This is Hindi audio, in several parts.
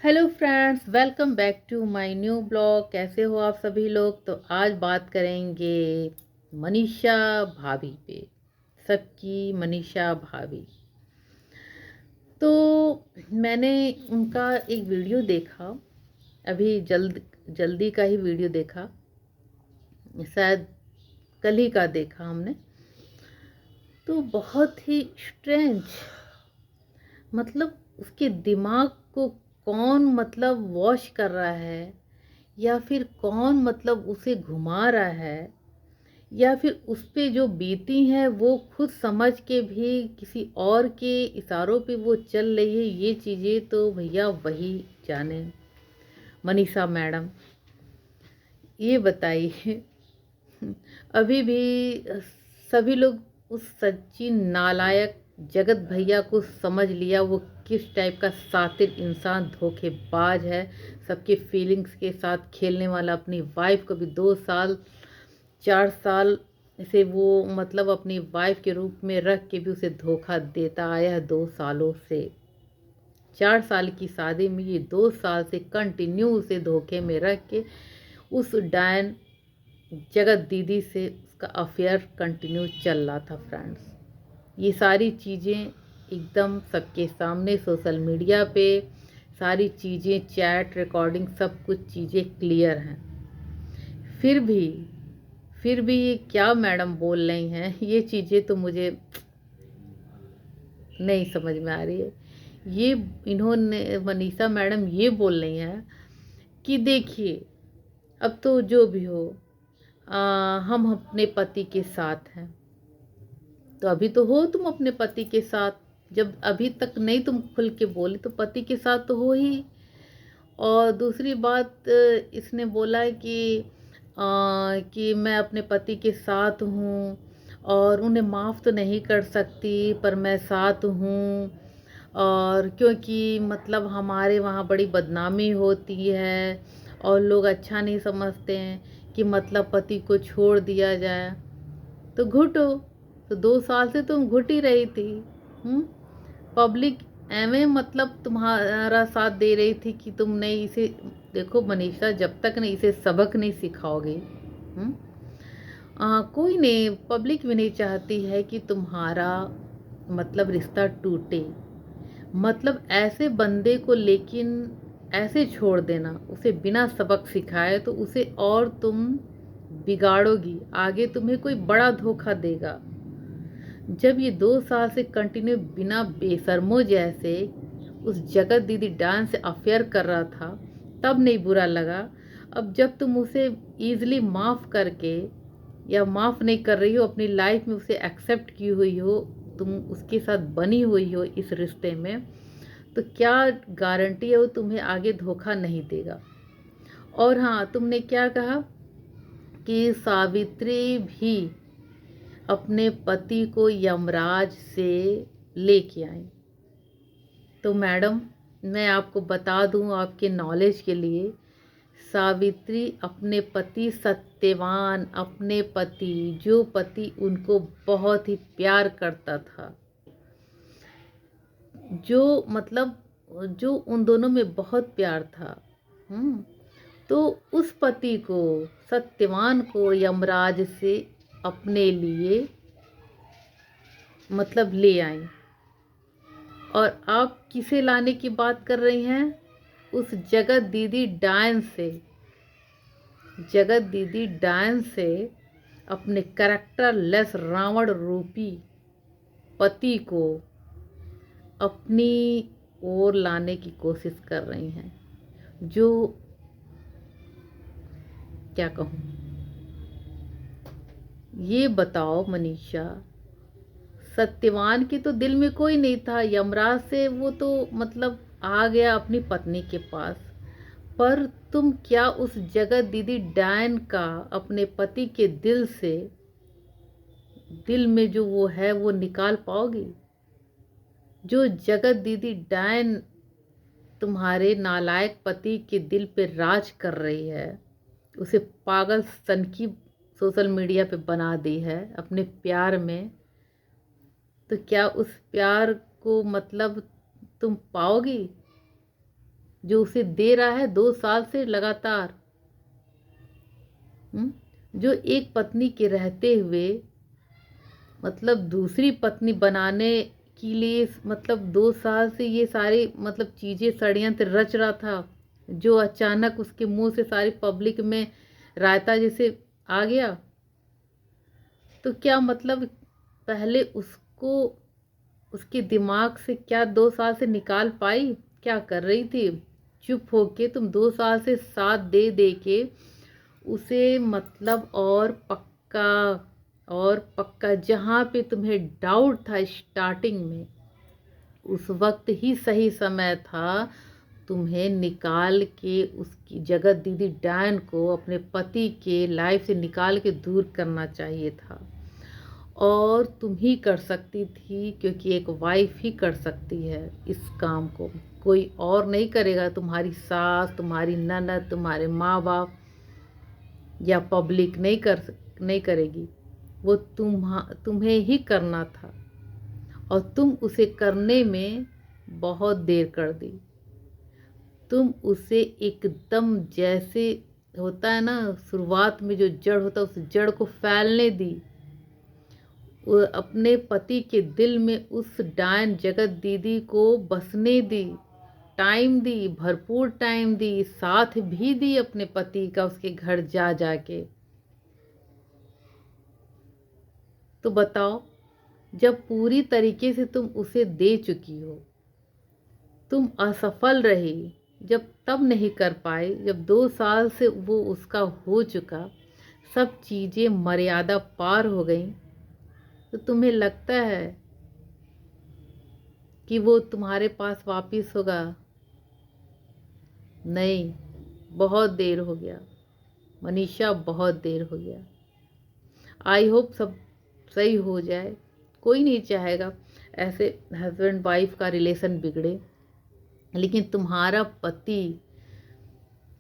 Hello friends, welcome back to my new blog. कैसे हो आप सभी लोग। तो आज बात करेंगे मनीषा भाभी पे, सबकी मनीषा भाभी। तो मैंने उनका एक वीडियो देखा, अभी जल्दी का ही वीडियो देखा, शायद कल ही का देखा हमने। तो बहुत ही स्ट्रेंज, मतलब उसके दिमाग को कौन वॉश कर रहा है, या फिर कौन उसे घुमा रहा है, या फिर उस पे जो बीती है वो खुद समझ के भी किसी और के इशारों पे वो चल रही है। ये चीज़ें तो भैया वही जाने। मनीषा मैडम, ये बताइए, अभी भी सभी लोग उस सचिन नालायक जगत भैया को समझ लिया वो किस टाइप का शातिर इंसान, धोखेबाज है, सबके फीलिंग्स के साथ खेलने वाला। अपनी वाइफ को भी 2 साल 4 साल से वो अपनी वाइफ के रूप में रख के भी उसे धोखा देता आया है 2 सालों से। 4 साल की शादी में ये 2 साल से कंटिन्यू उसे धोखे में रख के उस डायन जगत दीदी से उसका अफेयर कंटिन्यू चल रहा था फ्रेंड्स। ये सारी चीज़ें एकदम सबके सामने सोशल मीडिया पे, सारी चीज़ें, चैट रिकॉर्डिंग, सब कुछ चीज़ें क्लियर हैं। फिर भी ये क्या मैडम बोल रही हैं, ये चीज़ें तो मुझे नहीं समझ में आ रही है। ये इन्होंने, मनीषा मैडम ये बोल रही हैं कि देखिए, अब तो जो भी हो, हम अपने पति के साथ हैं। तो अभी तो हो तुम अपने पति के साथ, जब अभी तक नहीं तुम खुल के बोले तो पति के साथ तो हो ही। और दूसरी बात, इसने बोला है कि मैं अपने पति के साथ हूँ और उन्हें माफ़ तो नहीं कर सकती, पर मैं साथ हूँ। और क्योंकि हमारे वहाँ बड़ी बदनामी होती है और लोग अच्छा नहीं समझते हैं कि पति को छोड़ दिया जाए। तो घुटो। तो 2 साल से तुम घुट ही रही थी। पब्लिक एवं तुम्हारा साथ दे रही थी कि तुम नहीं इसे, देखो मनीषा, जब तक नहीं इसे सबक नहीं सिखाओगे, कोई नहीं, पब्लिक भी नहीं चाहती है कि तुम्हारा रिश्ता टूटे। ऐसे बंदे को लेकिन ऐसे छोड़ देना, उसे बिना सबक सिखाए, तो उसे और तुम बिगाड़ोगी, आगे तुम्हें कोई बड़ा धोखा देगा। जब ये 2 साल से कंटिन्यू बिना बेशर्मों जैसे उस जगत दीदी डांस से अफेयर कर रहा था, तब नहीं बुरा लगा। अब जब तुम उसे ईजिली माफ़ करके, या माफ़ नहीं कर रही हो, अपनी लाइफ में उसे एक्सेप्ट की हुई हो, तुम उसके साथ बनी हुई हो इस रिश्ते में, तो क्या गारंटी है वो तुम्हें आगे धोखा नहीं देगा। और हाँ, तुमने क्या कहा कि सावित्री भी अपने पति को यमराज से लेके आई। तो मैडम, मैं आपको बता दूं आपके नॉलेज के लिए, सावित्री अपने पति सत्यवान, अपने पति, जो पति उनको बहुत ही प्यार करता था, जो जो उन दोनों में बहुत प्यार था, तो उस पति को, सत्यवान को, यमराज से अपने लिए ले आई। और आप किसे लाने की बात कर रही हैं? उस जगत दीदी डायन से, जगत दीदी डायन से अपने कैरेक्टर लेस रावण रूपी पति को अपनी ओर लाने की कोशिश कर रही हैं। जो, क्या कहूँ, ये बताओ मनीषा, सत्यवान के तो दिल में कोई नहीं था, यमराज से वो तो आ गया अपनी पत्नी के पास, पर तुम क्या उस जगत दीदी डायन का अपने पति के दिल से, दिल में जो वो है वो निकाल पाओगी? जो जगत दीदी डायन तुम्हारे नालायक पति के दिल पे राज कर रही है, उसे पागल सनकी सोशल मीडिया पे बना दी है अपने प्यार में, तो क्या उस प्यार को तुम पाओगी? जो उसे दे रहा है 2 साल से लगातार। जो एक पत्नी के रहते हुए मतलब दूसरी पत्नी बनाने के लिए मतलब 2 साल से ये सारी मतलब चीज़ें षड्यंत्र रच रहा था, जो अचानक उसके मुंह से सारी पब्लिक में रायता जैसे आ गया। तो क्या मतलब पहले उसको उसके दिमाग से क्या 2 साल से निकाल पाई? क्या कर रही थी? चुप होके तुम 2 साल से साथ दे दे के उसे मतलब और पक्का जहाँ पे तुम्हें डाउट था स्टार्टिंग में, उस वक्त ही सही समय था तुम्हें निकाल के उसकी जगत दीदी डायन को अपने पति के लाइफ से निकाल के दूर करना चाहिए था। और तुम ही कर सकती थी, क्योंकि एक वाइफ ही कर सकती है इस काम को, कोई और नहीं करेगा। तुम्हारी सास, तुम्हारी ननद, तुम्हारे माँ बाप या पब्लिक नहीं करेगी। वो तुम्हें ही करना था, और तुम उसे करने में बहुत देर कर दी। तुम उसे एकदम जैसे होता है ना, शुरुआत में जो जड़ होता है उस जड़ को फैलने दी। वो अपने पति के दिल में उस डायन जगत दीदी को बसने दी, टाइम दी, भरपूर टाइम दी, साथ भी दी अपने पति का उसके घर जा जाके। तो बताओ, जब पूरी तरीके से तुम उसे दे चुकी हो, तुम असफल रही जब तब नहीं कर पाए, जब 2 साल से वो उसका हो चुका, सब चीज़ें मर्यादा पार हो गई, तो तुम्हें लगता है कि वो तुम्हारे पास वापिस होगा? नहीं, बहुत देर हो गया मनीषा, बहुत देर हो गया। आई होप सब सही हो जाए। कोई नहीं चाहेगा ऐसे हस्बैंड वाइफ का रिलेशन बिगड़े, लेकिन तुम्हारा पति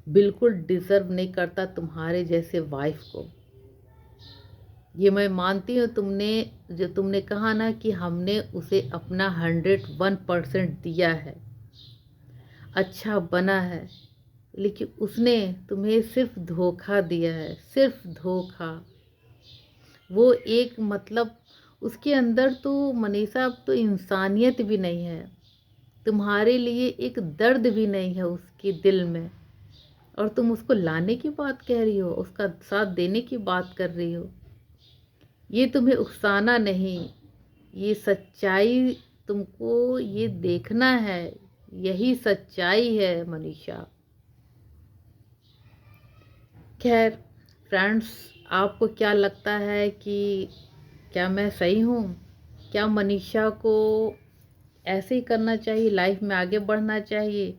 बिल्कुल डिज़र्व नहीं करता तुम्हारे जैसे वाइफ को। ये मैं मानती हूँ। तुमने कहा ना कि हमने उसे अपना 101% दिया है, अच्छा बना है, लेकिन उसने तुम्हें सिर्फ धोखा दिया है, सिर्फ धोखा। वो एक मतलब उसके अंदर तो मनीषा अब तो इंसानियत भी नहीं है, तुम्हारे लिए एक दर्द भी नहीं है उसके दिल में, और तुम उसको लाने की बात कह रही हो, उसका साथ देने की बात कर रही हो। ये तुम्हें उकसाना नहीं, ये सच्चाई तुमको ये देखना है, यही सच्चाई है मनीषा। खैर फ्रेंड्स, आपको क्या लगता है कि क्या मैं सही हूँ? क्या मनीषा को ऐसे ही करना चाहिए, लाइफ में आगे बढ़ना चाहिए?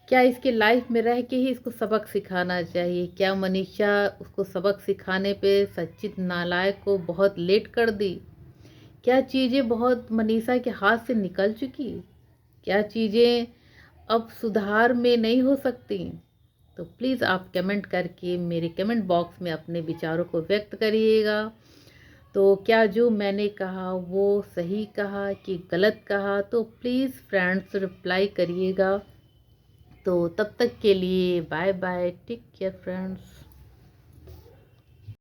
क्या इसके लाइफ में रह के ही इसको सबक सिखाना चाहिए? क्या मनीषा उसको सबक सिखाने पे सचित नालायक को बहुत लेट कर दी? क्या चीज़ें बहुत मनीषा के हाथ से निकल चुकी? क्या चीज़ें अब सुधार में नहीं हो सकती? तो प्लीज़ आप कमेंट करके मेरे कमेंट बॉक्स में अपने विचारों को व्यक्त करिएगा। तो क्या जो मैंने कहा वो सही कहा कि गलत कहा, तो प्लीज़ फ्रेंड्स रिप्लाई करिएगा। तो तब तक के लिए bye bye, take care friends.